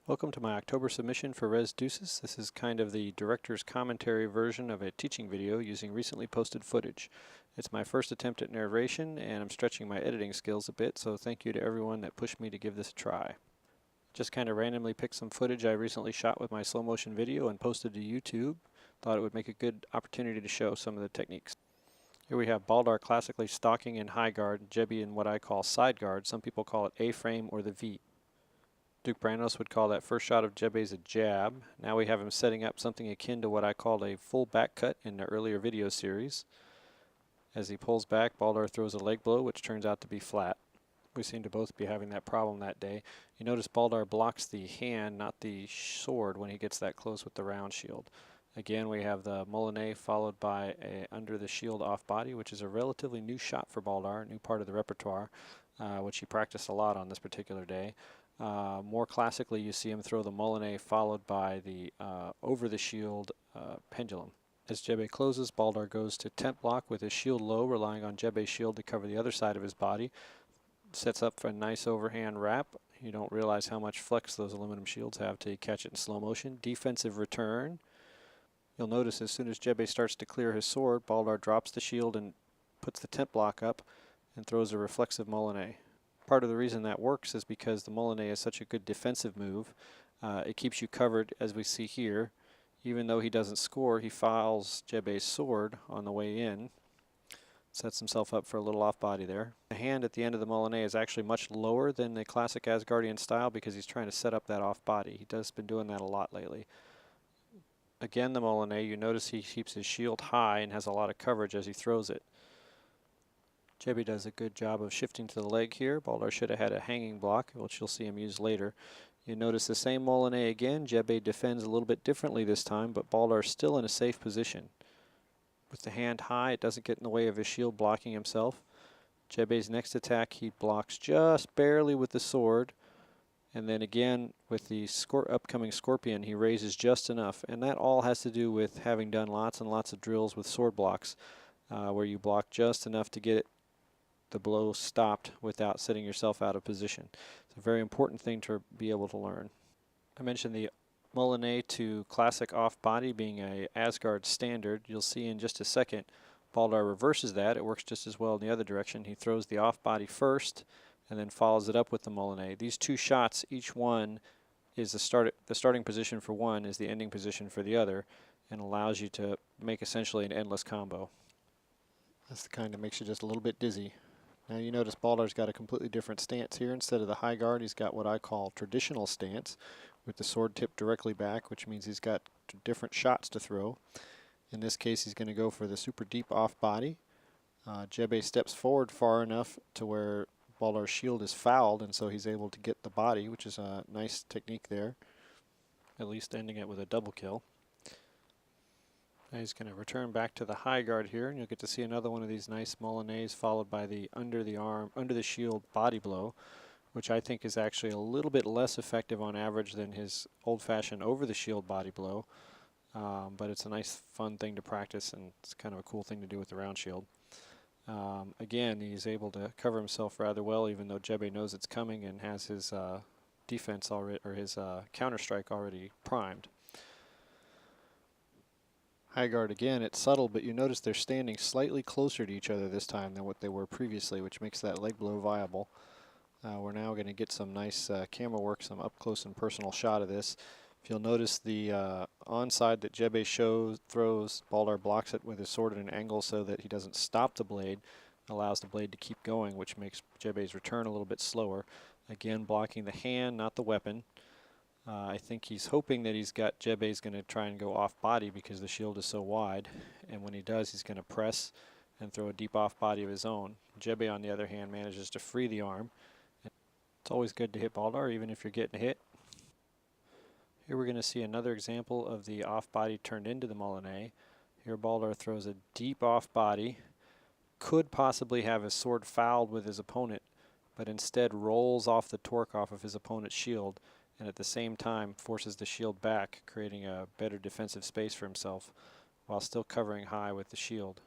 Welcome to my October submission for Res Ducis. This is kind of the director's commentary version of a teaching video using recently posted footage. It's my first attempt at narration and I'm stretching my editing skills a bit, so thank you to everyone that pushed me to give this a try. Just kind of randomly picked some footage I recently shot with my slow motion video and posted to YouTube. Thought it would make a good opportunity to show some of the techniques. Here we have Baldar classically stalking in high guard, Jebi in what I call side guard. Some people call it A-frame or the V. Duke Brandos would call that first shot of Jebe's a jab. Now we have him setting up something akin to what I called a full back cut in the earlier video series. As he pulls back, Baldar throws a leg blow, which turns out to be flat. We seem to both be having that problem that day. You notice Baldar blocks the hand, not the sword, when he gets that close with the round shield. Again, we have the Molinet followed by a under the shield off body, which is a relatively new shot for Baldar, new part of the repertoire, which he practiced a lot on this particular day. More classically, you see him throw the Molinet followed by the over the shield pendulum. As Jebe closes, Baldar goes to temp block with his shield low, relying on Jebe's shield to cover the other side of his body. Sets up for a nice overhand wrap. You don't realize how much flex those aluminum shields have till you catch it in slow motion. Defensive return. You'll notice as soon as Jebe starts to clear his sword, Baldar drops the shield and puts the temp block up and throws a reflexive Molinet. Part of the reason that works is because the Molinet is such a good defensive move. It keeps you covered, as we see here. Even though he doesn't score, he fouls Jebe's sword on the way in. Sets himself up for a little off body there. The hand at the end of the Molinet is actually much lower than the classic Asgardian style because he's trying to set up that off body. He does been doing that a lot lately. Again, the Molinet, you notice he keeps his shield high and has a lot of coverage as he throws it. Jebi does a good job of shifting to the leg here. Baldar should have had a hanging block, which you'll see him use later. You notice the same Molinet again. Jebi defends a little bit differently this time, but Baldar's still in a safe position. With the hand high, it doesn't get in the way of his shield blocking himself. Jebe's next attack, he blocks just barely with the sword. And then again, with the upcoming Scorpion, he raises just enough. And that all has to do with having done lots and lots of drills with sword blocks, where you block just enough to get the blow stopped without setting yourself out of position. It's a very important thing to be able to learn. I mentioned the Molinet to classic off body being a Asgard standard. You'll see in just a second, Baldar reverses that. It works just as well in the other direction. He throws the off body first and then follows it up with the Molinet. These two shots, each one is the starting position for one is the ending position for the other, and allows you to make essentially an endless combo. That's the kind that makes you just a little bit dizzy. Now you notice Baldar's got a completely different stance here. Instead of the high guard, he's got what I call traditional stance, with the sword tipped directly back, which means he's got different shots to throw. In this case, he's going to go for the super deep off body. Jebe steps forward far enough to where Baldar's shield is fouled, and so he's able to get the body, which is a nice technique there, at least ending it with a double kill. Now he's going to return back to the high guard here, and you'll get to see another one of these nice Molinets followed by the under the shield body blow, which I think is actually a little bit less effective on average than his old-fashioned over the shield body blow, but it's a nice fun thing to practice, and it's kind of a cool thing to do with the round shield. Again, he's able to cover himself rather well, even though Jebe knows it's coming and has his defense already, or his counter strike already primed. High guard again, it's subtle, but you notice they're standing slightly closer to each other this time than what they were previously, which makes that leg blow viable. We're now going to get some nice camera work, some up close and personal shot of this. If you'll notice the onside that Jebe throws, Baldar blocks it with his sword at an angle so that he doesn't stop the blade, allows the blade to keep going, which makes Jebe's return a little bit slower. Again, blocking the hand, not the weapon. I think he's hoping that Jebe's going to try and go off body because the shield is so wide, and when he does, he's going to press and throw a deep off body of his own. Jebe, on the other hand, manages to free the arm. It's always good to hit Baldar, even if you're getting hit. Here we're going to see another example of the off-body turned into the Molinet. Here Baldar throws a deep off-body, could possibly have his sword fouled with his opponent, but instead rolls off the torque off of his opponent's shield, and at the same time forces the shield back, creating a better defensive space for himself, while still covering high with the shield.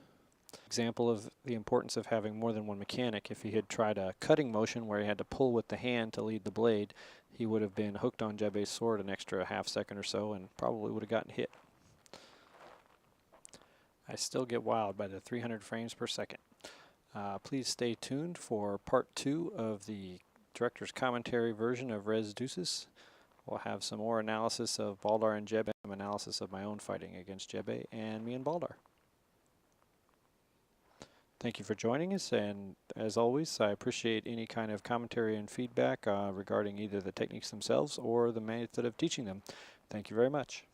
Example of the importance of having more than one mechanic. If he had tried a cutting motion where he had to pull with the hand to lead the blade, he would have been hooked on Jebe's sword an extra half second or so and probably would have gotten hit. I still get wowed by the 300 frames per second. Please stay tuned for part 2 of the director's commentary version of Res Ducis. We'll have some more analysis of Baldar and Jebe, some analysis of my own fighting against Jebe and me and Baldar. Thank you for joining us, and as always, I appreciate any kind of commentary and feedback regarding either the techniques themselves or the method of teaching them. Thank you very much.